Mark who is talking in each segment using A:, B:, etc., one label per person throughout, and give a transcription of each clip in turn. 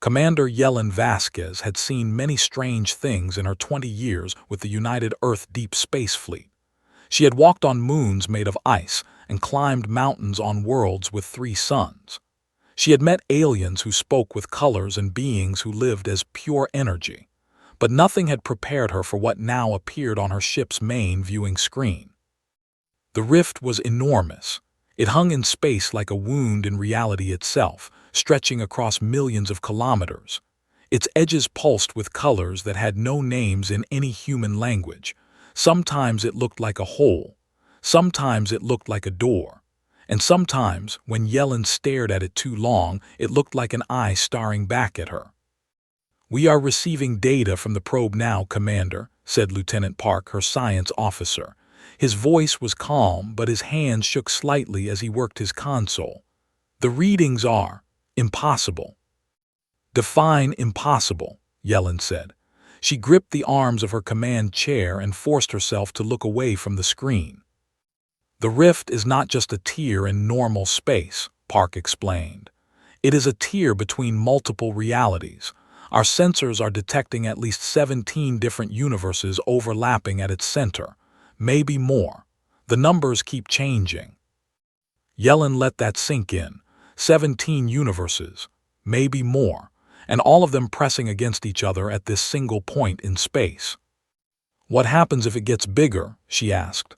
A: Commander Yellen Vasquez had seen many strange things in her 20 years with the United Earth Deep Space Fleet. She had walked on moons made of ice and climbed mountains on worlds with 3 suns. She had met aliens who spoke with colors and beings who lived as pure energy. But nothing had prepared her for what now appeared on her ship's main viewing screen. The rift was enormous. It hung in space like a wound in reality itself, stretching across millions of kilometers. Its edges pulsed with colors that had no names in any human language. Sometimes it looked like a hole, sometimes it looked like a door, and sometimes, when Yellen stared at it too long, it looked like an eye staring back at her. "We are receiving data from the probe now, Commander," said Lieutenant Park, her science officer. His voice was calm, but his hands shook slightly as he worked his console. "The readings are impossible." "Define impossible," Yellen said. She gripped the arms of her command chair and forced herself to look away from the screen. "The rift is not just a tier in normal space," Park explained. "It is a tier between multiple realities. Our sensors are detecting at least 17 different universes overlapping at its center, maybe more. The numbers keep changing." Yellen let that sink in. 17 universes, maybe more, and all of them pressing against each other at this single point in space. "What happens if it gets bigger?" she asked.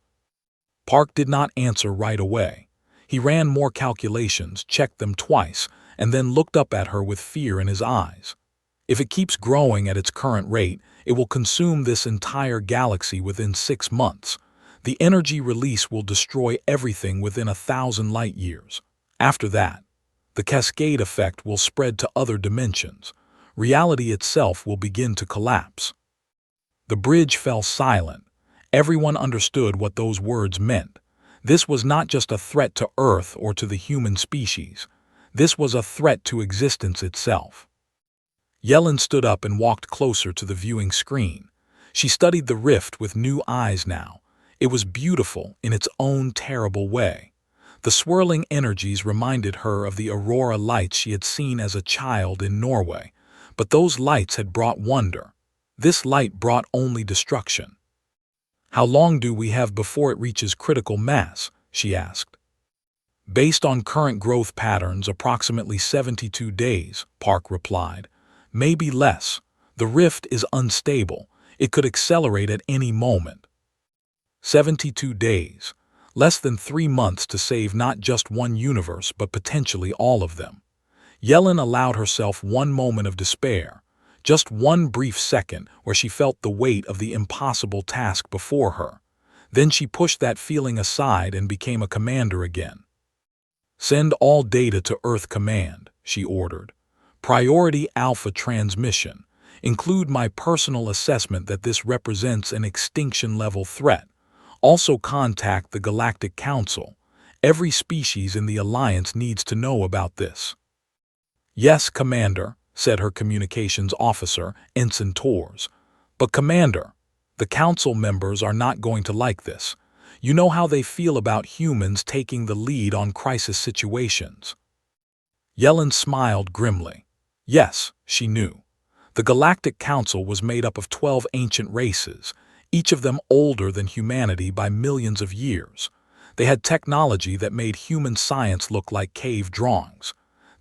A: Park did not answer right away. He ran more calculations, checked them twice, and then looked up at her with fear in his eyes. "If it keeps growing at its current rate, it will consume this entire galaxy within 6 months. The energy release will destroy everything within 1,000 light years. After that, the cascade effect will spread to other dimensions. Reality itself will begin to collapse." The bridge fell silent. Everyone understood what those words meant. This was not just a threat to Earth or to the human species. This was a threat to existence itself. Yellen stood up and walked closer to the viewing screen. She studied the rift with new eyes now. It was beautiful in its own terrible way. The swirling energies reminded her of the aurora lights she had seen as a child in Norway. But those lights had brought wonder. This light brought only destruction. "How long do we have before it reaches critical mass?" she asked. "Based on current growth patterns, approximately 72 days, Park replied. "Maybe less. The rift is unstable. It could accelerate at any moment." 72 days. Less than 3 months to save not just one universe, but potentially all of them. Yellen allowed herself one moment of despair. Just one brief second where she felt the weight of the impossible task before her. Then she pushed that feeling aside and became a commander again. "Send all data to Earth Command," she ordered. "Priority Alpha transmission. Include my personal assessment that this represents an extinction-level threat. Also contact the Galactic Council. Every species in the Alliance needs to know about this." "Yes, Commander," said her communications officer, Ensign Tors. "But Commander, the Council members are not going to like this. You know how they feel about humans taking the lead on crisis situations." Yellen smiled grimly. Yes, she knew. The Galactic Council was made up of 12 ancient races, each of them older than humanity by millions of years. They had technology that made human science look like cave drawings.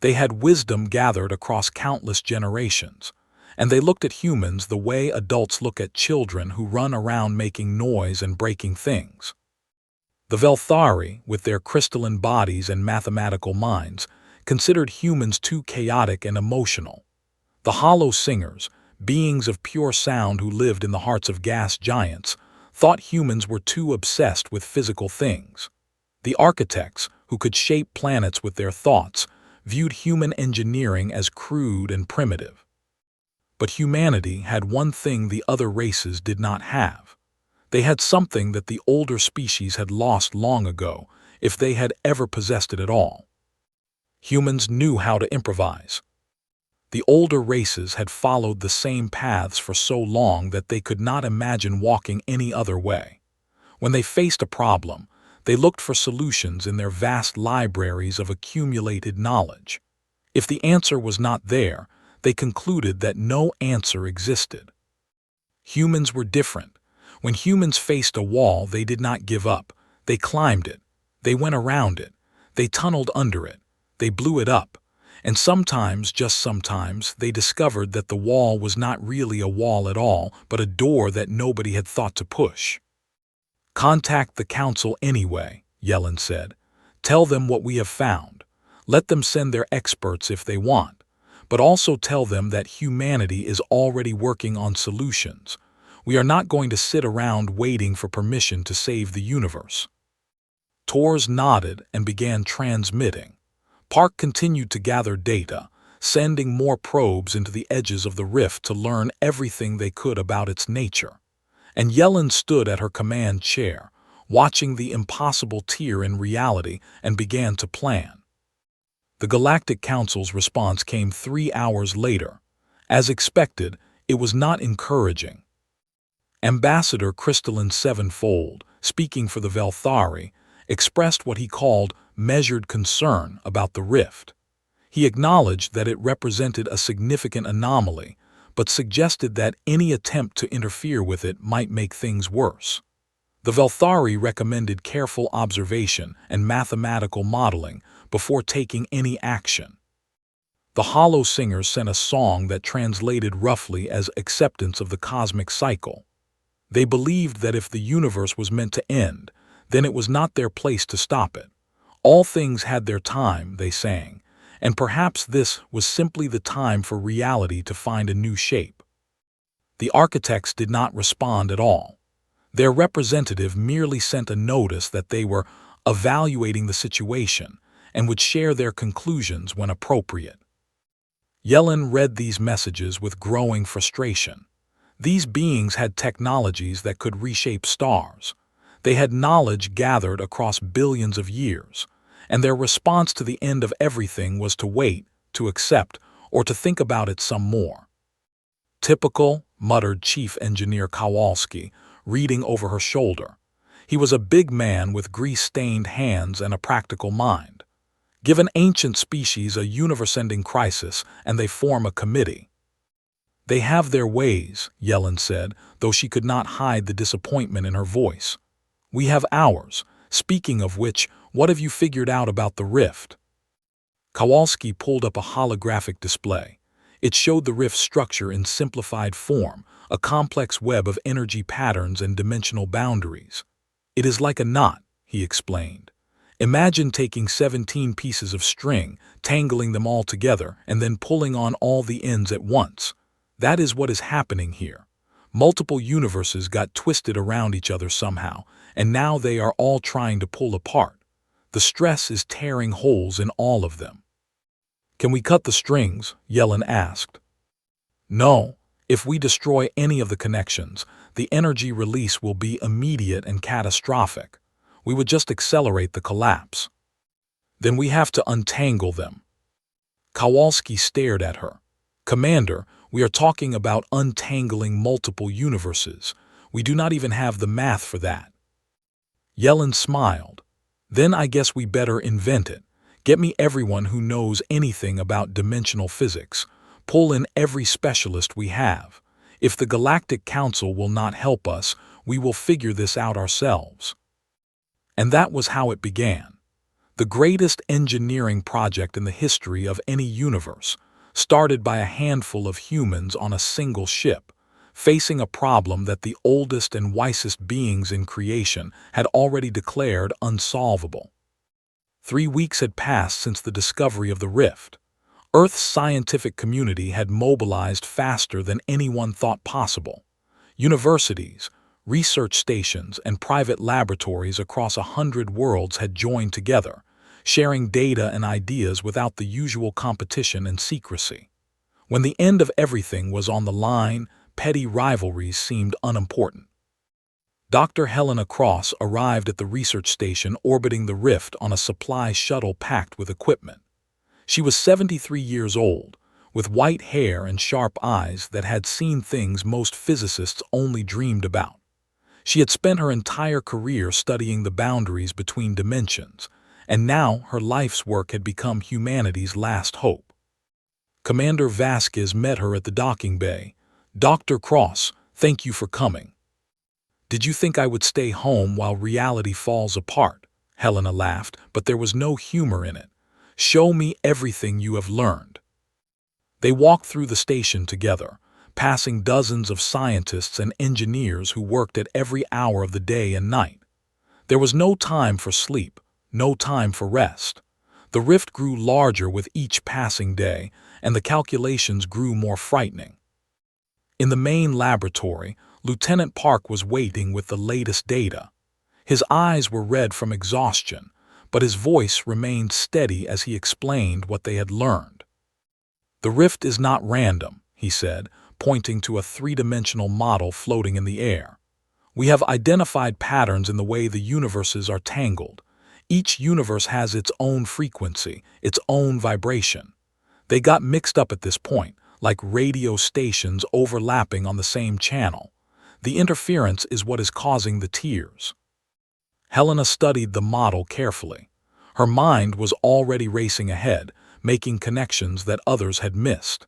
A: They had wisdom gathered across countless generations, and they looked at humans the way adults look at children who run around making noise and breaking things. The Velthari, with their crystalline bodies and mathematical minds, considered humans too chaotic and emotional. The Hollow Singers, beings of pure sound who lived in the hearts of gas giants, thought humans were too obsessed with physical things. The Architects, who could shape planets with their thoughts, viewed human engineering as crude and primitive. But humanity had one thing the other races did not have. They had something that the older species had lost long ago, if they had ever possessed it at all. Humans knew how to improvise. The older races had followed the same paths for so long that they could not imagine walking any other way. When they faced a problem, they looked for solutions in their vast libraries of accumulated knowledge. If the answer was not there, they concluded that no answer existed. Humans were different. When humans faced a wall, they did not give up. They climbed it. They went around it. They tunneled under it. They blew it up. And sometimes, just sometimes, they discovered that the wall was not really a wall at all, but a door that nobody had thought to push. "Contact the council anyway," Yellen said. "Tell them what we have found. Let them send their experts if they want. But also tell them that humanity is already working on solutions. We are not going to sit around waiting for permission to save the universe." Tors nodded and began transmitting. Park continued to gather data, sending more probes into the edges of the rift to learn everything they could about its nature. And Yellen stood at her command chair, watching the impossible tear in reality, and began to plan. The Galactic Council's response came 3 hours later. As expected, it was not encouraging. Ambassador Crystalline Sevenfold, speaking for the Velthari, expressed what he called measured concern about the rift. He acknowledged that it represented a significant anomaly, but suggested that any attempt to interfere with it might make things worse. The Velthari recommended careful observation and mathematical modeling before taking any action. The Hollow Singers sent a song that translated roughly as acceptance of the cosmic cycle. They believed that if the universe was meant to end, then it was not their place to stop it. All things had their time, they sang, and perhaps this was simply the time for reality to find a new shape. The architects did not respond at all. Their representative merely sent a notice that they were evaluating the situation and would share their conclusions when appropriate. Yellen read these messages with growing frustration. These beings had technologies that could reshape stars. They had knowledge gathered across billions of years, and their response to the end of everything was to wait, to accept, or to think about it some more. "Typical," muttered Chief Engineer Kowalski, reading over her shoulder. He was a big man with grease-stained hands and a practical mind. Give an ancient species a universe-ending crisis, and they form a committee. "They have their ways," Yellen said, though she could not hide the disappointment in her voice. "We have ours. Speaking of which, what have you figured out about the rift?" Kowalski pulled up a holographic display. It showed the rift's structure in simplified form, a complex web of energy patterns and dimensional boundaries. "It is like a knot," he explained. "Imagine taking 17 pieces of string, tangling them all together, and then pulling on all the ends at once. That is what is happening here. Multiple universes got twisted around each other somehow, and now they are all trying to pull apart. The stress is tearing holes in all of them." "Can we cut the strings?" Yellen asked. "No. If we destroy any of the connections, the energy release will be immediate and catastrophic. We would just accelerate the collapse." "Then we have to untangle them." Kowalski stared at her. "Commander, we are talking about untangling multiple universes. We do not even have the math for that." Yellen smiled. "Then I guess we better invent it. Get me everyone who knows anything about dimensional physics. Pull in every specialist we have. If the Galactic Council will not help us, we will figure this out ourselves." And that was how it began. The greatest engineering project in the history of any universe, started by a handful of humans on a single ship, facing a problem that the oldest and wisest beings in creation had already declared unsolvable. 3 weeks had passed since the discovery of the rift. Earth's scientific community had mobilized faster than anyone thought possible. Universities, research stations, and private laboratories across 100 worlds had joined together, sharing data and ideas without the usual competition and secrecy. When the end of everything was on the line, petty rivalries seemed unimportant. Dr. Helena Cross arrived at the research station orbiting the rift on a supply shuttle packed with equipment. She was 73 years old, with white hair and sharp eyes that had seen things most physicists only dreamed about. She had spent her entire career studying the boundaries between dimensions, and now her life's work had become humanity's last hope. Commander Vasquez met her at the docking bay. "Dr. Cross, thank you for coming." "Did you think I would stay home while reality falls apart?" Helena laughed, but there was no humor in it. "Show me everything you have learned." They walked through the station together, passing dozens of scientists and engineers who worked at every hour of the day and night. There was no time for sleep, no time for rest. The rift grew larger with each passing day, and the calculations grew more frightening. In the main laboratory, Lieutenant Park was waiting with the latest data. His eyes were red from exhaustion, but his voice remained steady as he explained what they had learned. "The rift is not random," he said, pointing to a three-dimensional model floating in the air. "We have identified patterns in the way the universes are tangled. Each universe has its own frequency, its own vibration. They got mixed up at this point, like radio stations overlapping on the same channel. The interference is what is causing the tears." Helena studied the model carefully. Her mind was already racing ahead, making connections that others had missed.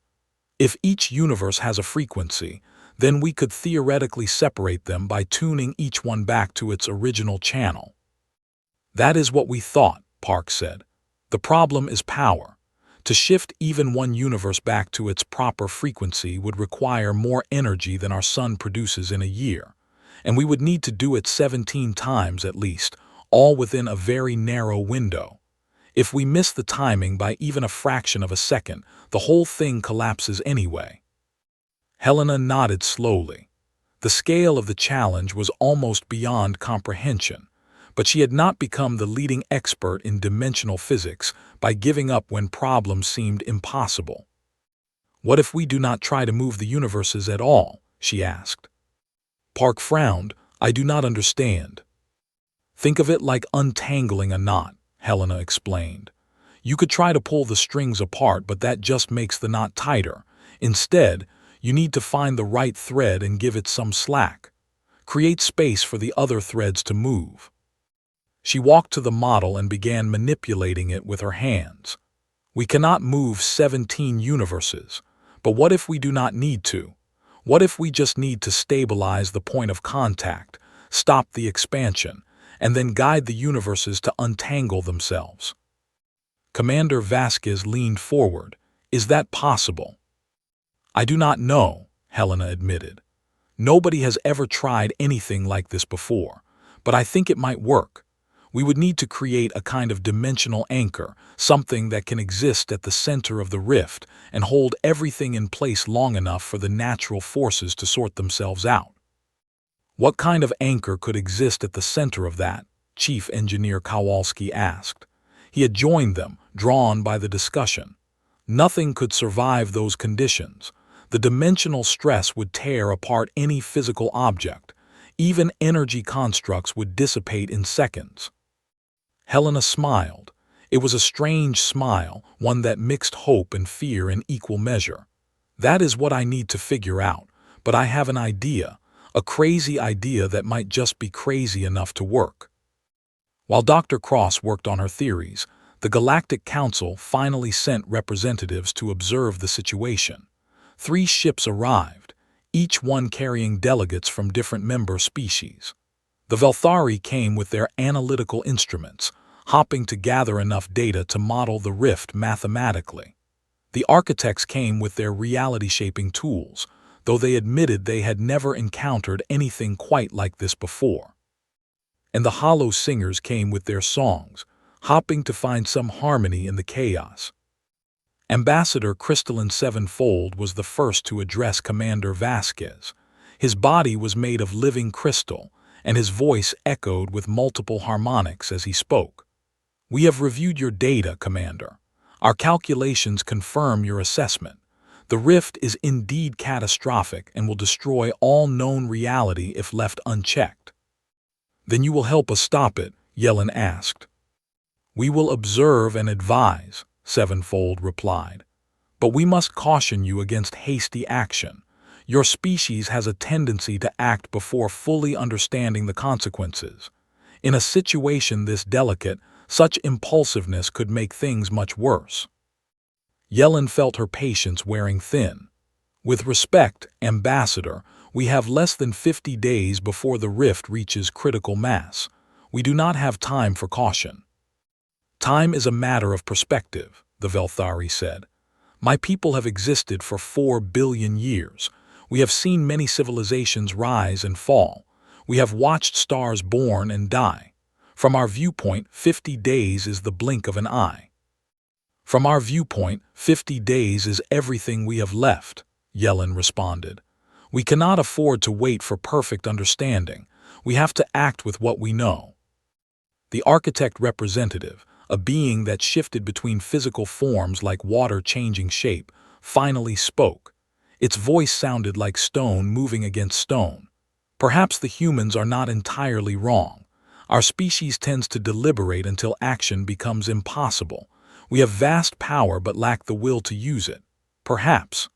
A: If each universe has a frequency, then we could theoretically separate them by tuning each one back to its original channel. "That is what we thought," Park said. "The problem is power. To shift even one universe back to its proper frequency would require more energy than our sun produces in a year, and we would need to do it 17 times at least, all within a very narrow window. If we miss the timing by even a fraction of a second, the whole thing collapses anyway." Helena nodded slowly. The scale of the challenge was almost beyond comprehension, but she had not become the leading expert in dimensional physics by giving up when problems seemed impossible. "What if we do not try to move the universes at all?" she asked. Park frowned. "I do not understand." "Think of it like untangling a knot," Helena explained. "You could try to pull the strings apart, but that just makes the knot tighter. Instead, you need to find the right thread and give it some slack. Create space for the other threads to move." She walked to the model and began manipulating it with her hands. "We cannot move 17 universes, but what if we do not need to? What if we just need to stabilize the point of contact, stop the expansion, and then guide the universes to untangle themselves?" Commander Vasquez leaned forward. "Is that possible?" "I do not know," Helena admitted. "Nobody has ever tried anything like this before, but I think it might work. We would need to create a kind of dimensional anchor, something that can exist at the center of the rift and hold everything in place long enough for the natural forces to sort themselves out." "What kind of anchor could exist at the center of that?" Chief Engineer Kowalski asked. He had joined them, drawn by the discussion. "Nothing could survive those conditions. The dimensional stress would tear apart any physical object. Even energy constructs would dissipate in seconds." Helena smiled. It was a strange smile, one that mixed hope and fear in equal measure. "That is what I need to figure out, but I have an idea, a crazy idea that might just be crazy enough to work." While Dr. Cross worked on her theories, the Galactic Council finally sent representatives to observe the situation. 3 ships arrived, each one carrying delegates from different member species. The Velthari came with their analytical instruments, hopping to gather enough data to model the rift mathematically. The architects came with their reality-shaping tools, though they admitted they had never encountered anything quite like this before. And the hollow singers came with their songs, hopping to find some harmony in the chaos. Ambassador Crystalline Sevenfold was the first to address Commander Vasquez. His body was made of living crystal, and his voice echoed with multiple harmonics as he spoke. "We have reviewed your data, Commander. Our calculations confirm your assessment. The rift is indeed catastrophic and will destroy all known reality if left unchecked." "Then you will help us stop it?" Yellen asked. "We will observe and advise," Sevenfold replied. "But we must caution you against hasty action. Your species has a tendency to act before fully understanding the consequences. In a situation this delicate, such impulsiveness could make things much worse." Yellen felt her patience wearing thin. With respect, Ambassador, we have less than 50 days before the rift reaches critical mass. We do not have time for caution. Time is a matter of perspective, the Velthari said. My people have existed for 4 billion years. We have seen many civilizations rise and fall. We have watched stars born and die. From our viewpoint, 50 days is the blink of an eye. From our viewpoint, 50 days is everything we have left, Yellen responded. We cannot afford to wait for perfect understanding. We have to act with what we know. The architect representative, a being that shifted between physical forms like water changing shape, finally spoke. Its voice sounded like stone moving against stone. Perhaps the humans are not entirely wrong. Our species tends to deliberate until action becomes impossible. We have vast power but lack the will to use it. Perhaps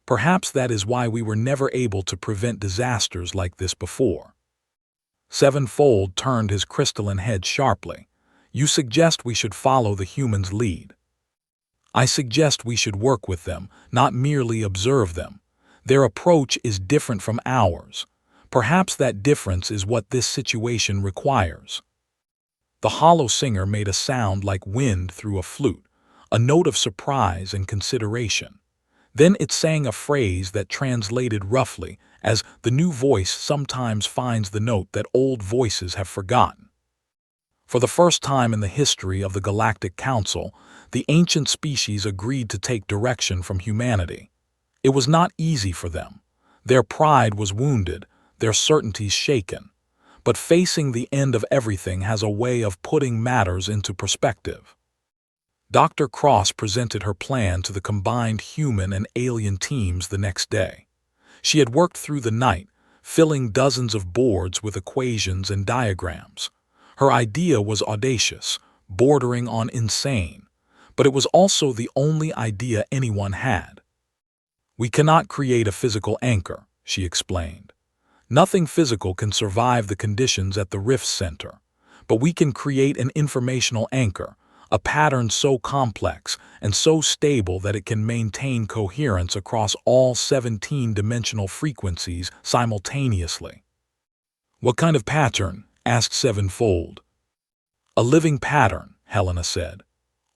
A: that is why we were never able to prevent disasters like this before. Sevenfold turned his crystalline head sharply. You suggest we should follow the humans' lead. I suggest we should work with them, not merely observe them. Their approach is different from ours. Perhaps that difference is what this situation requires. The hollow singer made a sound like wind through a flute, a note of surprise and consideration. Then it sang a phrase that translated roughly as the new voice sometimes finds the note that old voices have forgotten. For the first time in the history of the Galactic Council, the ancient species agreed to take direction from humanity. It was not easy for them. Their pride was wounded, their certainties shaken. But facing the end of everything has a way of putting matters into perspective. Dr. Cross presented her plan to the combined human and alien teams the next day. She had worked through the night, filling dozens of boards with equations and diagrams. Her idea was audacious, bordering on insane, but it was also the only idea anyone had. We cannot create a physical anchor, she explained. Nothing physical can survive the conditions at the rift center, but we can create an informational anchor, a pattern so complex and so stable that it can maintain coherence across all 17-dimensional frequencies simultaneously. What kind of pattern? Asked Sevenfold. A living pattern, Helena said.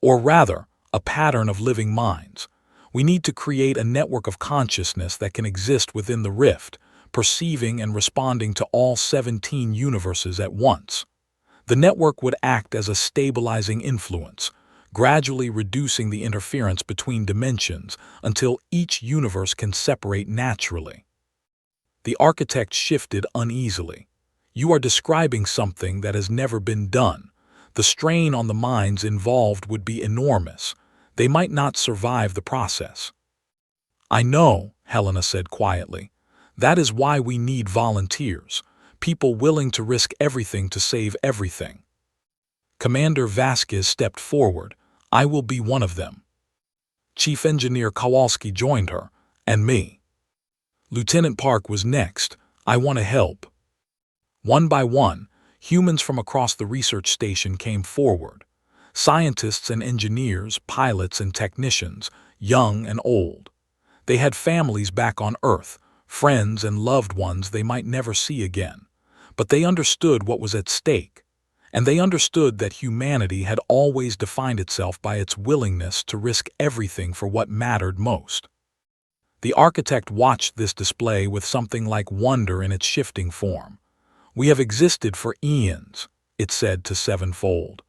A: Or rather, a pattern of living minds. We need to create a network of consciousness that can exist within the rift, perceiving and responding to all 17 universes at once. The network would act as a stabilizing influence, gradually reducing the interference between dimensions until each universe can separate naturally. The architect shifted uneasily. You are describing something that has never been done. The strain on the minds involved would be enormous. They might not survive the process. I know, Helena said quietly. That is why we need volunteers, people willing to risk everything to save everything. Commander Vasquez stepped forward. I will be one of them. Chief Engineer Kowalski joined her, and me. Lieutenant Park was next. I want to help. One by one, humans from across the research station came forward. Scientists and engineers, pilots and technicians, young and old. They had families back on Earth, friends and loved ones they might never see again. But they understood what was at stake, and they understood that humanity had always defined itself by its willingness to risk everything for what mattered most. The architect watched this display with something like wonder in its shifting form. We have existed for eons, it said to Sevenfold.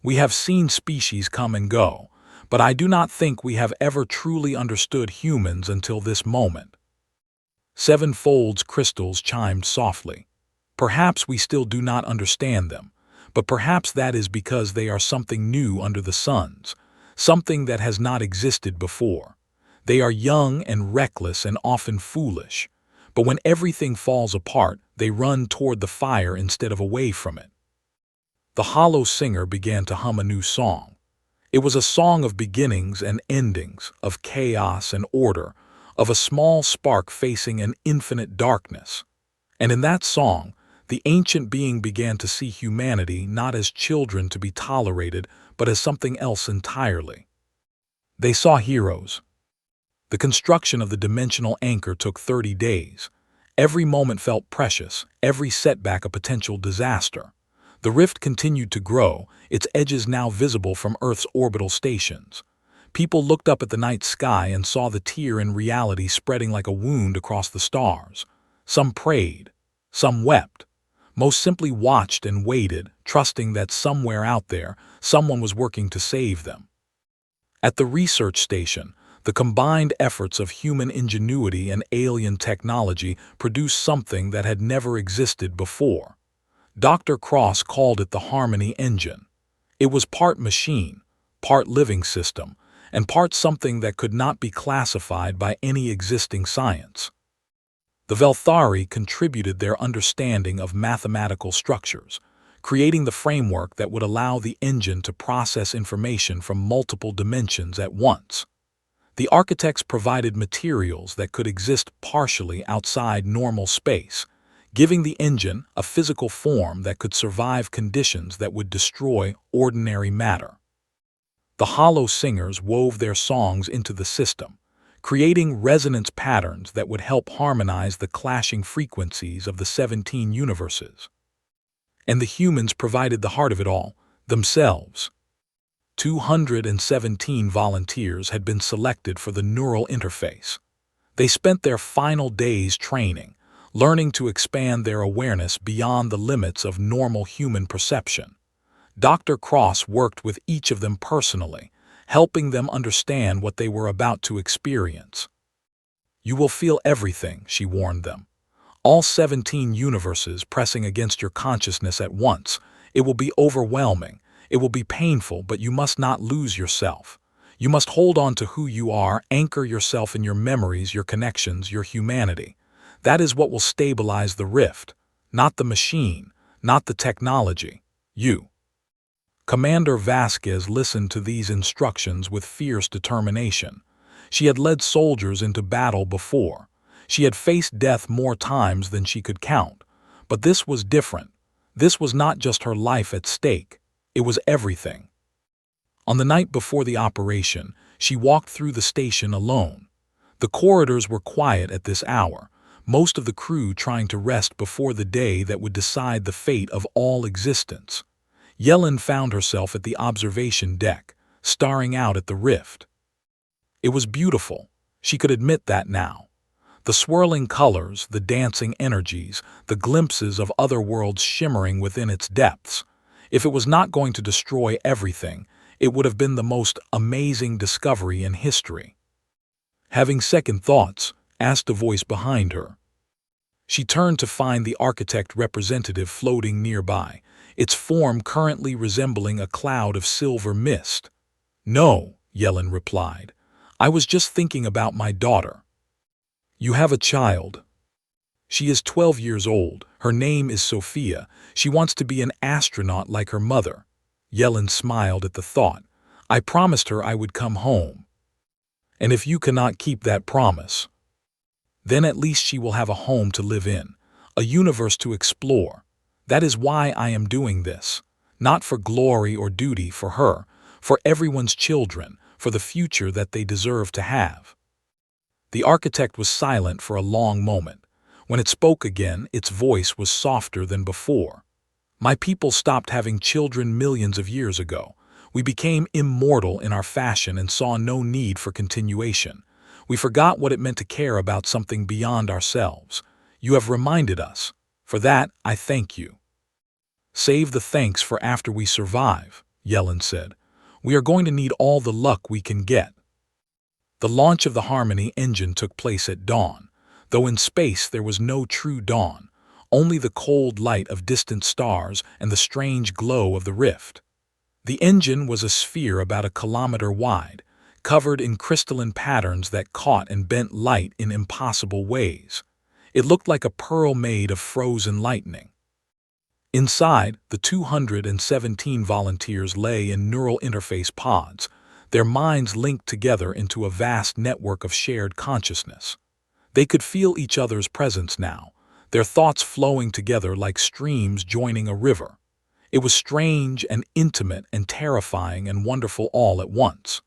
A: We have seen species come and go, but I do not think we have ever truly understood humans until this moment. Sevenfold's crystals chimed softly. Perhaps we still do not understand them, but perhaps that is because they are something new under the suns, something that has not existed before. They are young and reckless and often foolish, but when everything falls apart, they run toward the fire instead of away from it. The hollow singer began to hum a new song. It was a song of beginnings and endings, of chaos and order, of a small spark facing an infinite darkness. And in that song, the ancient being began to see humanity not as children to be tolerated, but as something else entirely. They saw heroes. The construction of the dimensional anchor took 30 days. Every moment felt precious, every setback a potential disaster. The rift continued to grow, its edges now visible from Earth's orbital stations. People looked up at the night sky and saw the tear in reality spreading like a wound across the stars. Some prayed, some wept. Most simply watched and waited, trusting that somewhere out there, someone was working to save them. At the research station, the combined efforts of human ingenuity and alien technology produced something that had never existed before. Dr. Cross called it the Harmony Engine. It was part machine, part living system, and part something that could not be classified by any existing science. The Velthari contributed their understanding of mathematical structures, creating the framework that would allow the engine to process information from multiple dimensions at once. The architects provided materials that could exist partially outside normal space, giving the engine a physical form that could survive conditions that would destroy ordinary matter. The hollow singers wove their songs into the system, creating resonance patterns that would help harmonize the clashing frequencies of the 17 universes. And the humans provided the heart of it all, themselves. 217 volunteers had been selected for the neural interface. They spent their final days training, learning to expand their awareness beyond the limits of normal human perception. Dr. Cross worked with each of them personally, helping them understand what they were about to experience. "You will feel everything," she warned them. "All 17 universes pressing against your consciousness at once. It will be overwhelming. It will be painful, but you must not lose yourself. You must hold on to who you are, anchor yourself in your memories, your connections, your humanity. That is what will stabilize the rift. Not the machine, not the technology. You." Commander Vasquez listened to these instructions with fierce determination. She had led soldiers into battle before. She had faced death more times than she could count. But this was different. This was not just her life at stake. It was everything. On the night before the operation, she walked through the station alone. The corridors were quiet at this hour, most of the crew trying to rest before the day that would decide the fate of all existence. Yellen found herself at the observation deck, staring out at the rift. It was beautiful. She could admit that now. The swirling colors, the dancing energies, the glimpses of other worlds shimmering within its depths. If it was not going to destroy everything, it would have been the most amazing discovery in history. Having second thoughts, asked a voice behind her. She turned to find the architect representative floating nearby, its form currently resembling a cloud of silver mist. "No," Yellen replied. "I was just thinking about my daughter." "You have a child." "She is 12 years old. Her name is Sophia. She wants to be an astronaut like her mother." Yellen smiled at the thought. "I promised her I would come home." "And if you cannot keep that promise, then at least she will have a home to live in, a universe to explore. That is why I am doing this. Not for glory or duty, for her, for everyone's children, for the future that they deserve to have." The architect was silent for a long moment. When it spoke again, its voice was softer than before. "My people stopped having children millions of years ago. We became immortal in our fashion and saw no need for continuation. We forgot what it meant to care about something beyond ourselves. You have reminded us. For that, I thank you." "Save the thanks for after we survive," Yellen said. "We are going to need all the luck we can get." The launch of the Harmony engine took place at dawn, though in space there was no true dawn, only the cold light of distant stars and the strange glow of the rift. The engine was a sphere about a kilometer wide, covered in crystalline patterns that caught and bent light in impossible ways. It looked like a pearl made of frozen lightning. Inside, the 217 volunteers lay in neural interface pods, their minds linked together into a vast network of shared consciousness. They could feel each other's presence now, their thoughts flowing together like streams joining a river. It was strange and intimate and terrifying and wonderful all at once.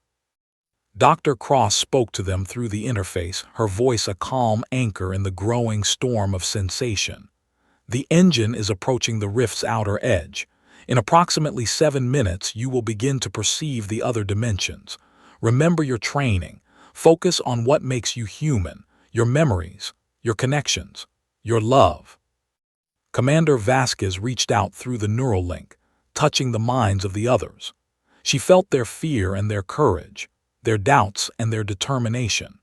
A: Dr. Cross spoke to them through the interface, her voice a calm anchor in the growing storm of sensation. The engine is approaching the rift's outer edge. In approximately 7 minutes, you will begin to perceive the other dimensions. Remember your training. Focus on what makes you human, your memories, your connections, your love. Commander Vasquez reached out through the neural link, touching the minds of the others. She felt their fear and their courage, their doubts and their determination.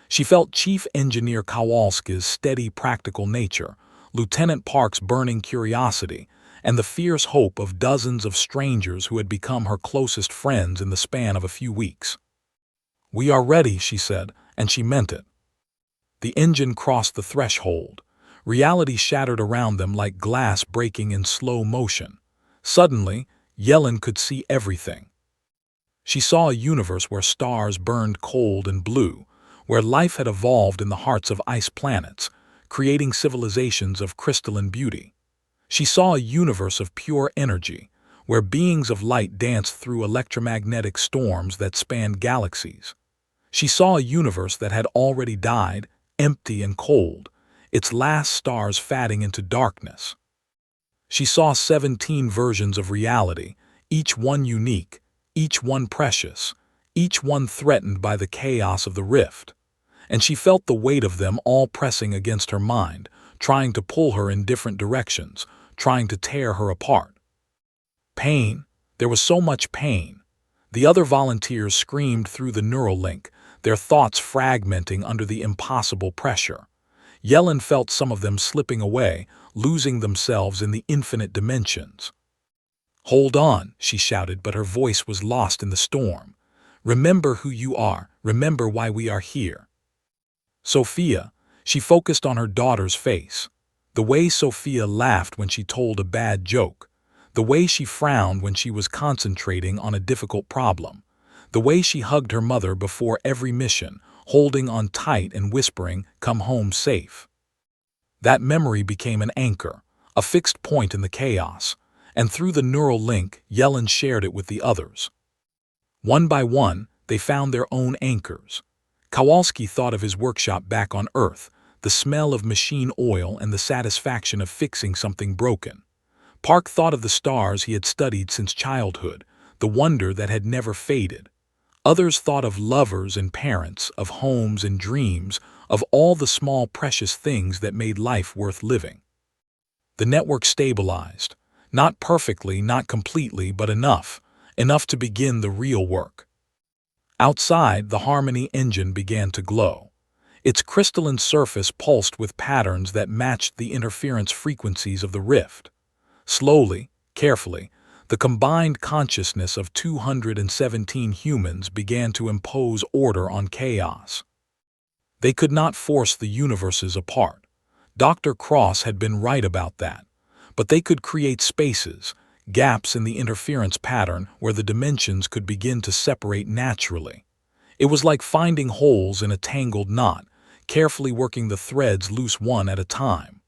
A: She felt Chief Engineer Kowalski's steady, practical nature, Lieutenant Park's burning curiosity, and the fierce hope of dozens of strangers who had become her closest friends in the span of a few weeks. "We are ready," she said, and she meant it. The engine crossed the threshold. Reality shattered around them like glass breaking in slow motion. Suddenly, Yellen could see everything. She saw a universe where stars burned cold and blue, where life had evolved in the hearts of ice planets, creating civilizations of crystalline beauty. She saw a universe of pure energy, where beings of light danced through electromagnetic storms that spanned galaxies. She saw a universe that had already died, empty and cold, its last stars fading into darkness. She saw 17 versions of reality, each one unique, each one precious, each one threatened by the chaos of the rift. And she felt the weight of them all pressing against her mind, trying to pull her in different directions, trying to tear her apart. Pain. There was so much pain. The other volunteers screamed through the neural link, their thoughts fragmenting under the impossible pressure. Yellen felt some of them slipping away, losing themselves in the infinite dimensions. "Hold on," she shouted, but her voice was lost in the storm. "Remember who you are. Remember why we are here." Sophia, she focused on her daughter's face. The way Sophia laughed when she told a bad joke. The way she frowned when she was concentrating on a difficult problem. The way she hugged her mother before every mission, holding on tight and whispering, "Come home safe." That memory became an anchor, a fixed point in the chaos, and through the neural link, Yellen shared it with the others. One by one, they found their own anchors. Kowalski thought of his workshop back on Earth, the smell of machine oil and the satisfaction of fixing something broken. Park thought of the stars he had studied since childhood, the wonder that had never faded. Others thought of lovers and parents, of homes and dreams, of all the small precious things that made life worth living. The network stabilized. Not perfectly, not completely, but enough to begin the real work. Outside, the Harmony engine began to glow. Its crystalline surface pulsed with patterns that matched the interference frequencies of the rift. Slowly, carefully, the combined consciousness of 217 humans began to impose order on chaos. They could not force the universes apart. Dr. Cross had been right about that. But they could create spaces, gaps in the interference pattern where the dimensions could begin to separate naturally. It was like finding holes in a tangled knot, carefully working the threads loose one at a time.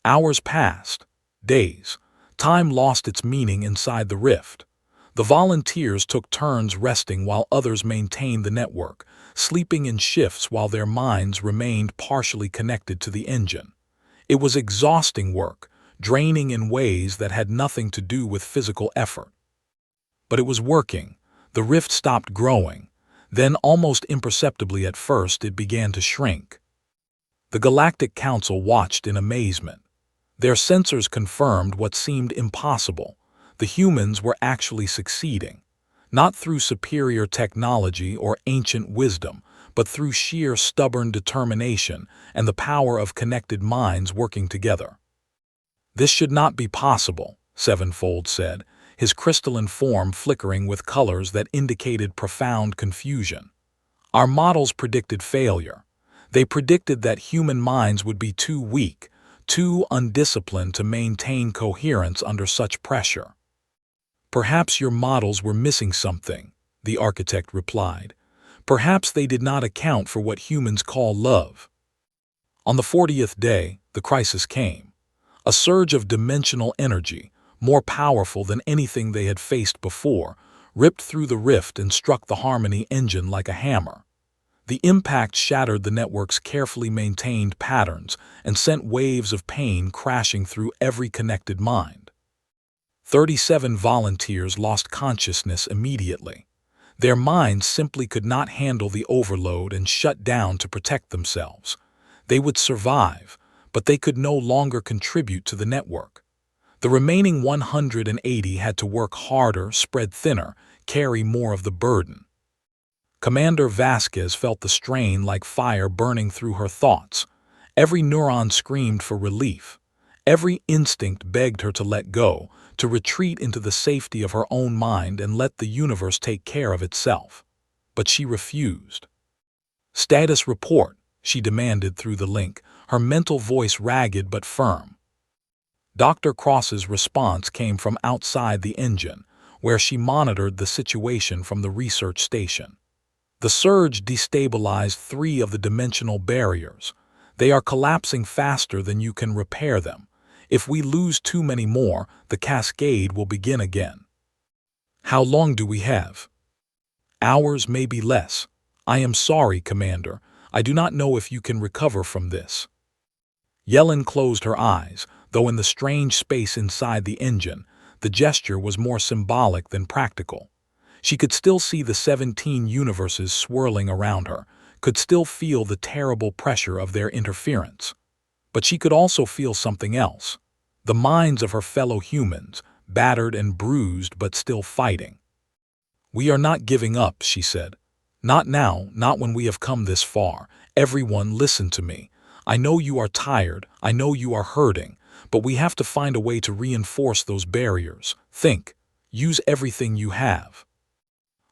A: Hours passed, days. Time lost its meaning inside the rift. The volunteers took turns resting while others maintained the network, sleeping in shifts while their minds remained partially connected to the engine. It was exhausting work, draining in ways that had nothing to do with physical effort. But it was working. The rift stopped growing. Then, almost imperceptibly at first, it began to shrink. The Galactic Council watched in amazement. Their sensors confirmed what seemed impossible. The humans were actually succeeding, not through superior technology or ancient wisdom, but through sheer stubborn determination and the power of connected minds working together. "This should not be possible," Sevenfold said, his crystalline form flickering with colors that indicated profound confusion. "Our models predicted failure. They predicted that human minds would be too weak, too undisciplined to maintain coherence under such pressure." "Perhaps your models were missing something," the architect replied. "Perhaps they did not account for what humans call love." On the 40th day, the crisis came. A surge of dimensional energy, more powerful than anything they had faced before, ripped through the rift and struck the Harmony engine like a hammer. The impact shattered the network's carefully maintained patterns and sent waves of pain crashing through every connected mind. 37 volunteers lost consciousness immediately. Their minds simply could not handle the overload and shut down to protect themselves. They would survive, but they could no longer contribute to the network. The remaining 180 had to work harder, spread thinner, carry more of the burden. Commander Vasquez felt the strain like fire burning through her thoughts. Every neuron screamed for relief. Every instinct begged her to let go, to retreat into the safety of her own mind and let the universe take care of itself. But she refused. "Status report," she demanded through the link, her mental voice ragged but firm. Dr. Cross's response came from outside the engine, where she monitored the situation from the research station. The surge destabilized 3 of the dimensional barriers. They are collapsing faster than you can repair them. If we lose too many more, the cascade will begin again. How long do we have? Hours, maybe less. I am sorry, Commander. I do not know if you can recover from this. Yellen closed her eyes, though in the strange space inside the engine, the gesture was more symbolic than practical. She could still see the 17 universes swirling around her, could still feel the terrible pressure of their interference. But she could also feel something else. The minds of her fellow humans, battered and bruised but still fighting. "We are not giving up," she said. "Not now, not when we have come this far. Everyone, listen to me. I know you are tired, I know you are hurting, but we have to find a way to reinforce those barriers. Think. Use everything you have."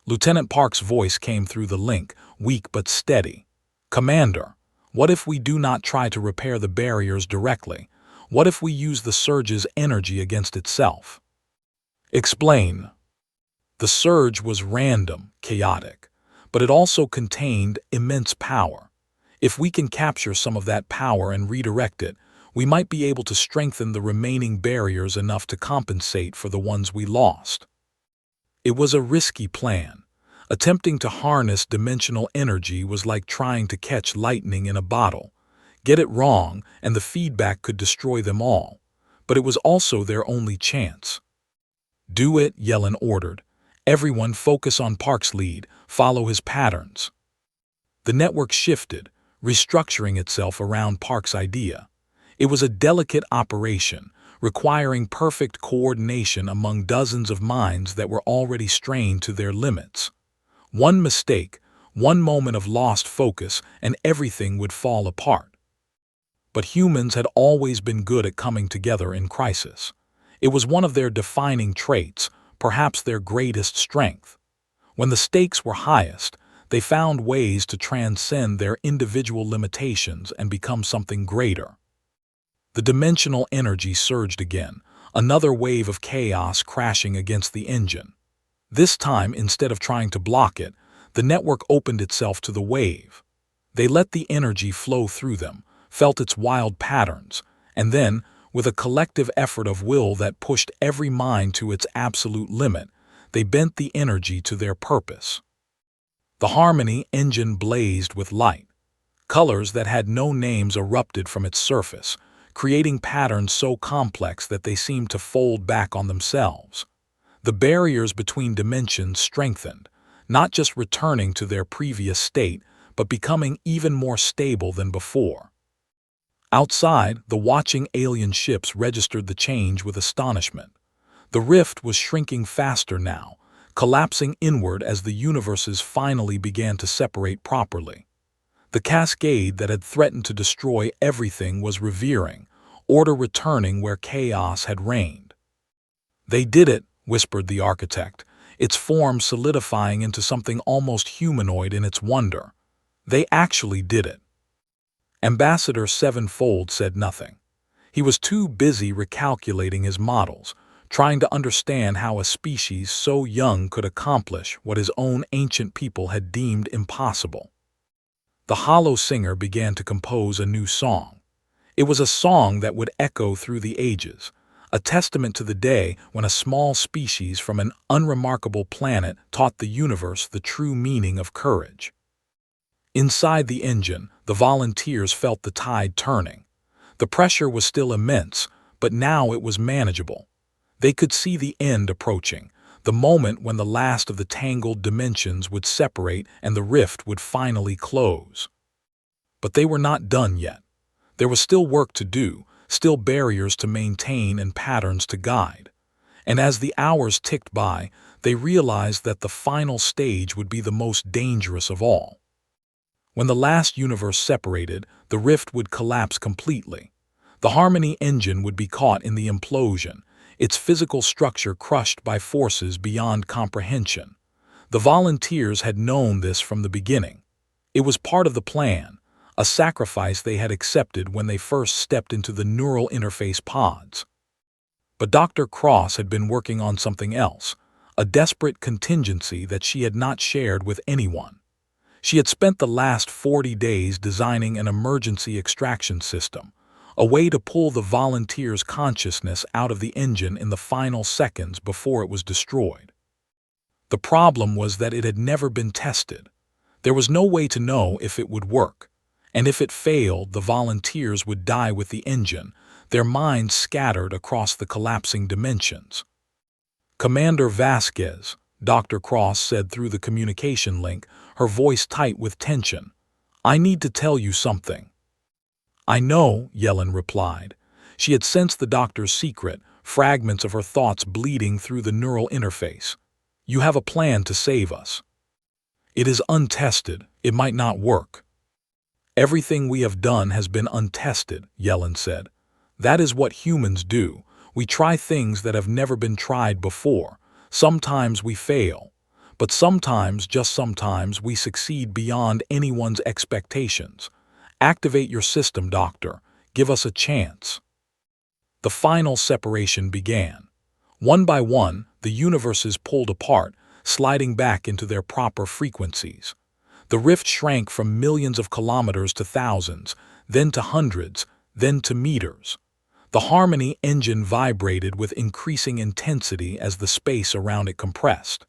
A: Lieutenant Park's voice came through the link, weak but steady. "Commander, what if we do not try to repair the barriers directly? What if we use the surge's energy against itself?" "Explain." The surge was random, chaotic, but it also contained immense power. If we can capture some of that power and redirect it, we might be able to strengthen the remaining barriers enough to compensate for the ones we lost. It was a risky plan. Attempting to harness dimensional energy was like trying to catch lightning in a bottle. Get it wrong, and the feedback could destroy them all. But it was also their only chance. "Do it," Yellen ordered. "Everyone focus on Park's lead, follow his patterns." The network shifted, restructuring itself around Park's idea. It was a delicate operation, requiring perfect coordination among dozens of minds that were already strained to their limits. One mistake, one moment of lost focus, and everything would fall apart. But humans had always been good at coming together in crisis. It was one of their defining traits, perhaps their greatest strength. When the stakes were highest, they found ways to transcend their individual limitations and become something greater. The dimensional energy surged again, another wave of chaos crashing against the engine. This time, instead of trying to block it, the network opened itself to the wave. They let the energy flow through them, felt its wild patterns, and then, with a collective effort of will that pushed every mind to its absolute limit, they bent the energy to their purpose. The Harmony engine blazed with light. Colors that had no names erupted from its surface, creating patterns so complex that they seemed to fold back on themselves. The barriers between dimensions strengthened, not just returning to their previous state, but becoming even more stable than before. Outside, the watching alien ships registered the change with astonishment. The rift was shrinking faster now, collapsing inward as the universes finally began to separate properly. The cascade that had threatened to destroy everything was revering, order returning where chaos had reigned. "They did it," whispered the architect, its form solidifying into something almost humanoid in its wonder. "They actually did it." Ambassador Sevenfold said nothing. He was too busy recalculating his models, trying to understand how a species so young could accomplish what his own ancient people had deemed impossible. The hollow singer began to compose a new song. It was a song that would echo through the ages, a testament to the day when a small species from an unremarkable planet taught the universe the true meaning of courage. Inside the engine, the volunteers felt the tide turning. The pressure was still immense, but now it was manageable. They could see the end approaching, the moment when the last of the tangled dimensions would separate and the rift would finally close. But they were not done yet. There was still work to do, still barriers to maintain and patterns to guide. And as the hours ticked by, they realized that the final stage would be the most dangerous of all. When the last universe separated, the rift would collapse completely. The Harmony engine would be caught in the implosion, its physical structure crushed by forces beyond comprehension. The volunteers had known this from the beginning. It was part of the plan, a sacrifice they had accepted when they first stepped into the neural interface pods. But Dr. Cross had been working on something else, a desperate contingency that she had not shared with anyone. She had spent the last 40 days designing an emergency extraction system, a way to pull the volunteers' consciousness out of the engine in the final seconds before it was destroyed. The problem was that it had never been tested. There was no way to know if it would work, and if it failed, the volunteers would die with the engine, their minds scattered across the collapsing dimensions. "Commander Vasquez," Dr. Cross said through the communication link, her voice tight with tension, "I need to tell you something." "I know," Yellen replied. She had sensed the doctor's secret, fragments of her thoughts bleeding through the neural interface. "You have a plan to save us. It is untested. It might not work." "Everything we have done has been untested," Yellen said. "That is what humans do. We try things that have never been tried before. Sometimes we fail, but sometimes, just sometimes, we succeed beyond anyone's expectations. Activate your system, Doctor. Give us a chance." The final separation began. One by one, the universes pulled apart, sliding back into their proper frequencies. The rift shrank from millions of kilometers to thousands, then to hundreds, then to meters. The Harmony engine vibrated with increasing intensity as the space around it compressed.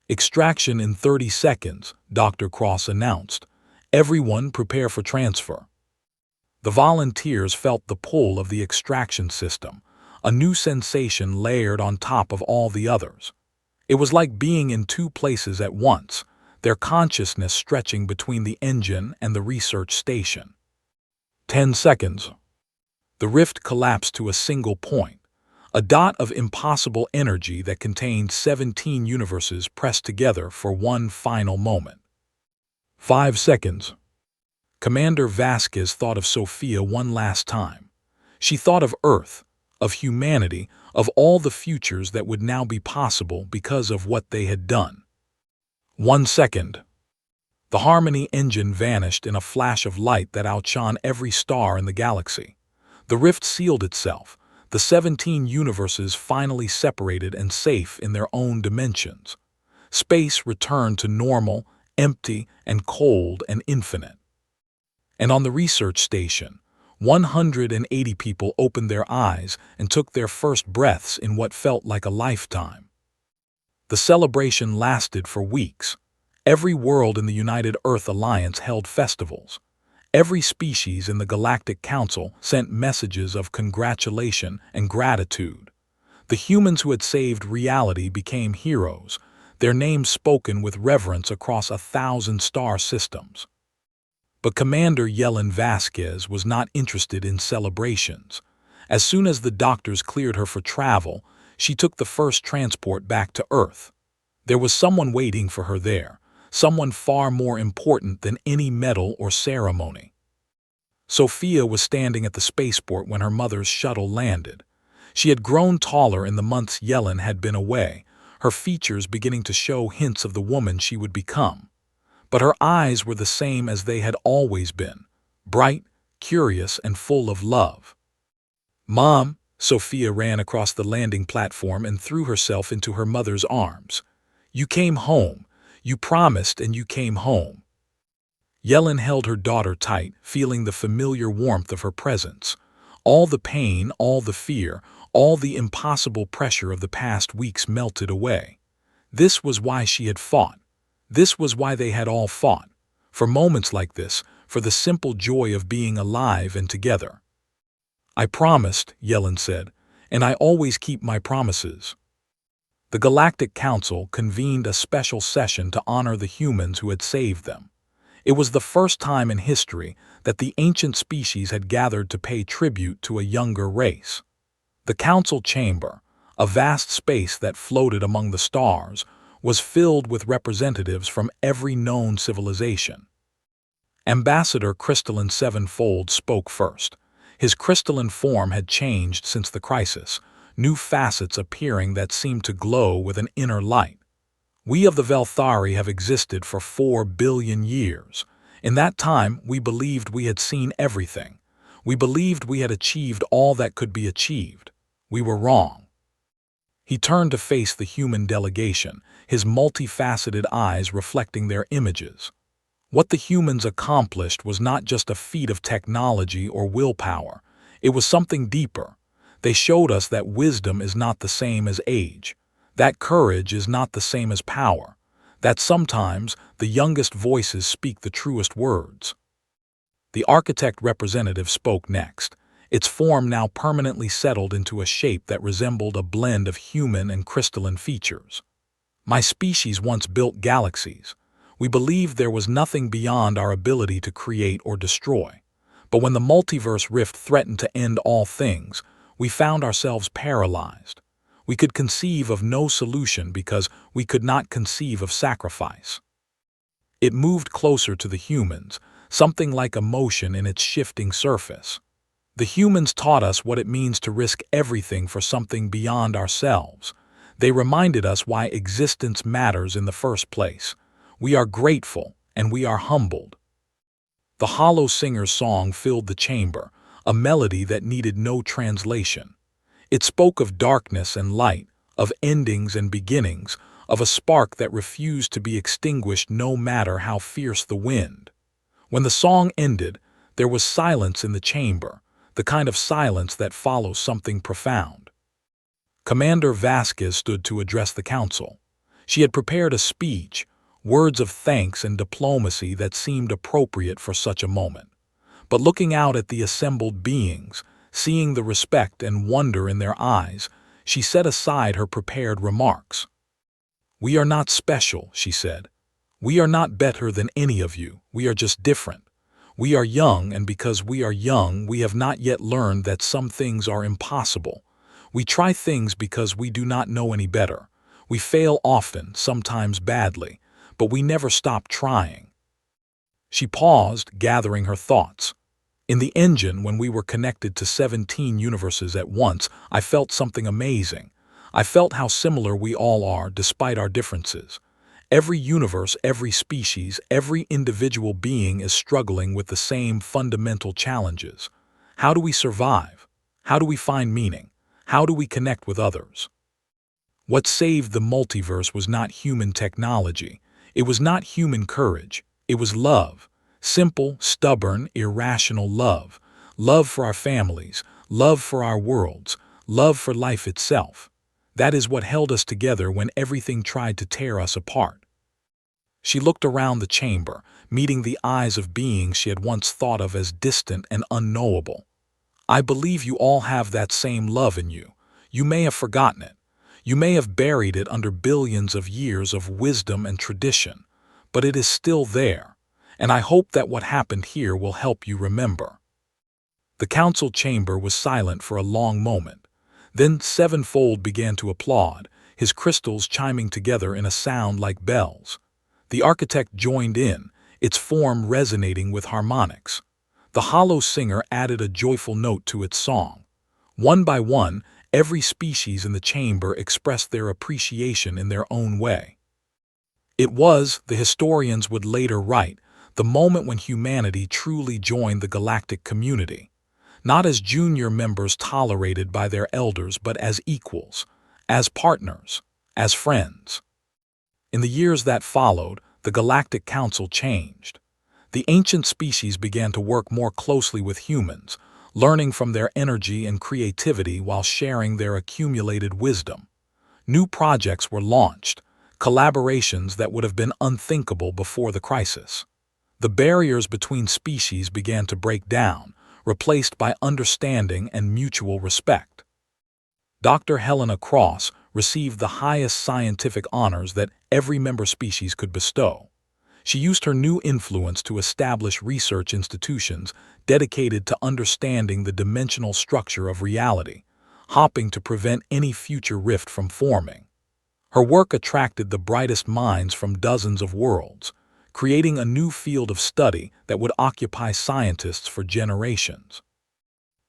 A: "Extraction in 30 seconds, Dr. Cross announced. "Everyone prepare for transfer." The volunteers felt the pull of the extraction system, a new sensation layered on top of all the others. It was like being in two places at once, their consciousness stretching between the engine and the research station. 10 seconds. The rift collapsed to a single point, a dot of impossible energy that contained 17 universes pressed together for one final moment. 5 seconds. Commander Vasquez thought of Sophia one last time. She thought of Earth, of humanity, of all the futures that would now be possible because of what they had done. 1 second. The Harmony engine vanished in a flash of light that outshone every star in the galaxy. The rift sealed itself, the 17 universes finally separated and safe in their own dimensions. Space returned to normal, empty and cold and infinite. And on the research station, 180 people opened their eyes and took their first breaths in what felt like a lifetime. The celebration lasted for weeks. Every world in the United Earth Alliance held festivals. Every species in the Galactic Council sent messages of congratulation and gratitude. The humans who had saved reality became heroes, their names spoken with reverence across 1,000 star systems. But Commander Yellen Vasquez was not interested in celebrations. As soon as the doctors cleared her for travel, she took the first transport back to Earth. There was someone waiting for her there, someone far more important than any medal or ceremony. Sophia was standing at the spaceport when her mother's shuttle landed. She had grown taller in the months Yellen had been away, her features beginning to show hints of the woman she would become. But her eyes were the same as they had always been, bright, curious, and full of love. "Mom," Sophia ran across the landing platform and threw herself into her mother's arms. "You came home. You promised and you came home." Yellen held her daughter tight, feeling the familiar warmth of her presence. All the pain, all the fear, All the impossible pressure of the past weeks melted away. This was why she had fought. This was why they had all fought. For moments like this, for the simple joy of being alive and together. "I promised," Yellen said, "and I always keep my promises." The Galactic Council convened a special session to honor the humans who had saved them. It was the first time in history that the ancient species had gathered to pay tribute to a younger race. The council chamber, a vast space that floated among the stars, was filled with representatives from every known civilization. Ambassador Crystalline Sevenfold spoke first. His crystalline form had changed since the crisis, new facets appearing that seemed to glow with an inner light. "We of the Velthari have existed for 4 billion years. In that time, we believed we had seen everything. We believed we had achieved all that could be achieved. We were wrong." He turned to face the human delegation, his multifaceted eyes reflecting their images. What the humans accomplished was not just a feat of technology or willpower. It was something deeper. They showed us that wisdom is not the same as age, that courage is not the same as power, that sometimes the youngest voices speak the truest words. The architect representative spoke next, its form now permanently settled into a shape that resembled a blend of human and crystalline features. "My species once built galaxies. We believed there was nothing beyond our ability to create or destroy. But when the multiverse rift threatened to end all things, we found ourselves paralyzed. We could conceive of no solution because we could not conceive of sacrifice." It moved closer to the humans, something like emotion in its shifting surface. "The humans taught us what it means to risk everything for something beyond ourselves. They reminded us why existence matters in the first place. We are grateful, and we are humbled." The hollow singer's song filled the chamber, a melody that needed no translation. It spoke of darkness and light, of endings and beginnings, of a spark that refused to be extinguished no matter how fierce the wind. When the song ended, there was silence in the chamber, the kind of silence that follows something profound. Commander Vasquez stood to address the council. She had prepared a speech, words of thanks and diplomacy that seemed appropriate for such a moment. But looking out at the assembled beings, seeing the respect and wonder in their eyes, she set aside her prepared remarks. "We are not special," she said. "We are not better than any of you. We are just different. We are young, and because we are young, we have not yet learned that some things are impossible. We try things because we do not know any better. We fail often, sometimes badly, but we never stop trying." She paused, gathering her thoughts. "In the engine, when we were connected to 17 universes at once, I felt something amazing. I felt how similar we all are, despite our differences. Every universe, every species, every individual being is struggling with the same fundamental challenges. How do we survive? How do we find meaning? How do we connect with others?" What saved the multiverse was not human technology. It was not human courage. It was love. Simple, stubborn, irrational love. Love for our families, love for our worlds, love for life itself. That is what held us together when everything tried to tear us apart. She looked around the chamber, meeting the eyes of beings she had once thought of as distant and unknowable. "I believe you all have that same love in you. You may have forgotten it. You may have buried it under billions of years of wisdom and tradition, but it is still there, and I hope that what happened here will help you remember." The council chamber was silent for a long moment. Then Sevenfold began to applaud, his crystals chiming together in a sound like bells. The architect joined in, its form resonating with harmonics. The hollow singer added a joyful note to its song. One by one, every species in the chamber expressed their appreciation in their own way. It was, the historians would later write, the moment when humanity truly joined the galactic community, not as junior members tolerated by their elders, but as equals, as partners, as friends. In the years that followed, the Galactic Council changed. The ancient species began to work more closely with humans, learning from their energy and creativity while sharing their accumulated wisdom. New projects were launched, collaborations that would have been unthinkable before the crisis. The barriers between species began to break down, replaced by understanding and mutual respect. Dr. Helena Cross received the highest scientific honors that every member species could bestow. She used her new influence to establish research institutions dedicated to understanding the dimensional structure of reality, hoping to prevent any future rift from forming. Her work attracted the brightest minds from dozens of worlds, creating a new field of study that would occupy scientists for generations.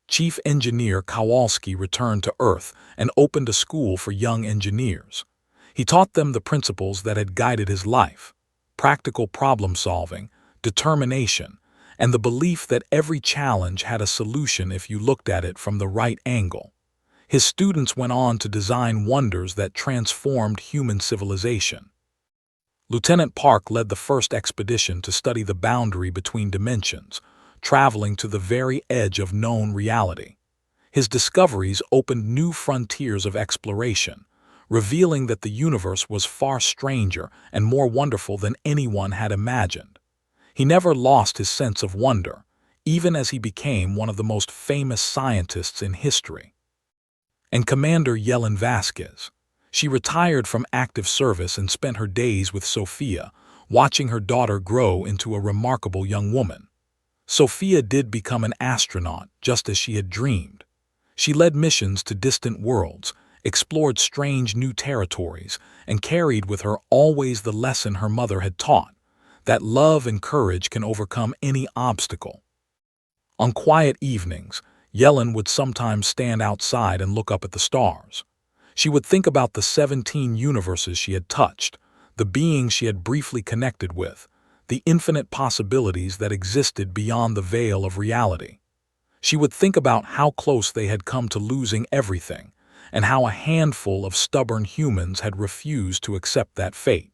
A: Chief Engineer Kowalski returned to Earth and opened a school for young engineers. He taught them the principles that had guided his life: practical problem-solving, determination, and the belief that every challenge had a solution if you looked at it from the right angle. His students went on to design wonders that transformed human civilization. Lieutenant Park led the first expedition to study the boundary between dimensions, traveling to the very edge of known reality. His discoveries opened new frontiers of exploration, revealing that the universe was far stranger and more wonderful than anyone had imagined. He never lost his sense of wonder, even as he became one of the most famous scientists in history. And Commander Yellen Vasquez. She retired from active service and spent her days with Sophia, watching her daughter grow into a remarkable young woman. Sophia did become an astronaut, just as she had dreamed. She led missions to distant worlds, explored strange new territories, and carried with her always the lesson her mother had taught, that love and courage can overcome any obstacle. On quiet evenings, Yellen would sometimes stand outside and look up at the stars. She would think about the 17 universes she had touched, the beings she had briefly connected with, the infinite possibilities that existed beyond the veil of reality. She would think about how close they had come to losing everything, and how a handful of stubborn humans had refused to accept that fate.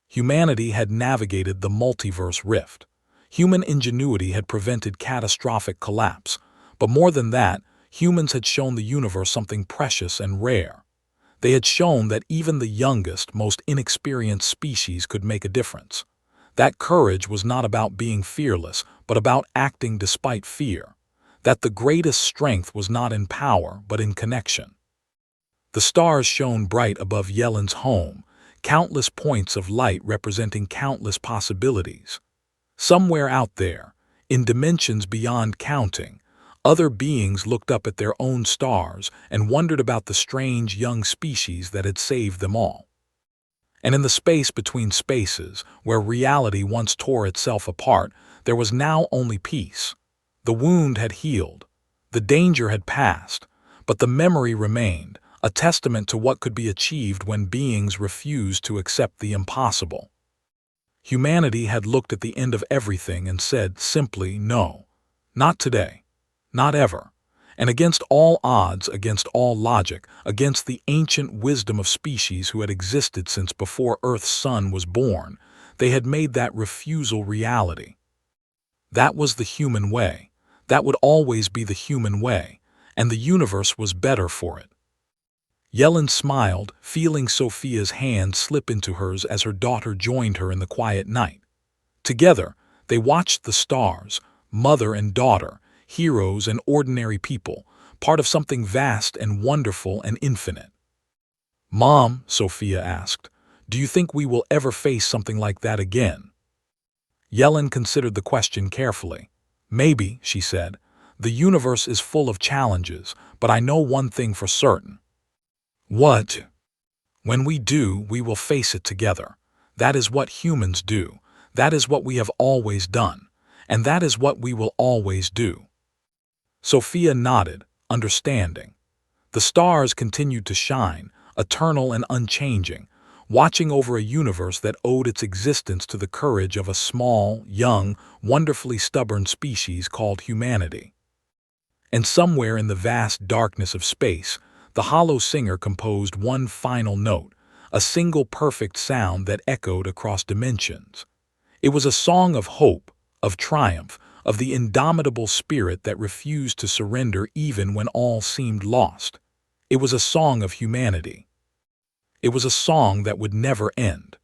A: Humanity had navigated the multiverse rift. Human ingenuity had prevented catastrophic collapse, but more than that, humans had shown the universe something precious and rare. They had shown that even the youngest, most inexperienced species could make a difference. That courage was not about being fearless, but about acting despite fear. That the greatest strength was not in power, but in connection. The stars shone bright above Yellen's home, countless points of light representing countless possibilities. Somewhere out there, in dimensions beyond counting, other beings looked up at their own stars and wondered about the strange young species that had saved them all. And in the space between spaces, where reality once tore itself apart, there was now only peace. The wound had healed, the danger had passed, but the memory remained, a testament to what could be achieved when beings refused to accept the impossible. Humanity had looked at the end of everything and said simply no. Not today. Not ever. And against all odds, against all logic, against the ancient wisdom of species who had existed since before Earth's sun was born, they had made that refusal reality. That was the human way. That would always be the human way, and the universe was better for it. Yellen smiled, feeling Sophia's hand slip into hers as her daughter joined her in the quiet night. Together, they watched the stars, mother and daughter, heroes and ordinary people, part of something vast and wonderful and infinite. "Mom," Sophia asked, "do you think we will ever face something like that again?" Yellen considered the question carefully. "Maybe," she said. "The universe is full of challenges, but I know one thing for certain." "What?" "When we do, we will face it together. That is what humans do. That is what we have always done. And that is what we will always do." Sophia nodded, understanding. The stars continued to shine, eternal and unchanging, watching over a universe that owed its existence to the courage of a small, young, wonderfully stubborn species called humanity. And somewhere in the vast darkness of space, the hollow singer composed one final note, a single perfect sound that echoed across dimensions. It was a song of hope, of triumph, of the indomitable spirit that refused to surrender even when all seemed lost. It was a song of humanity. It was a song that would never end.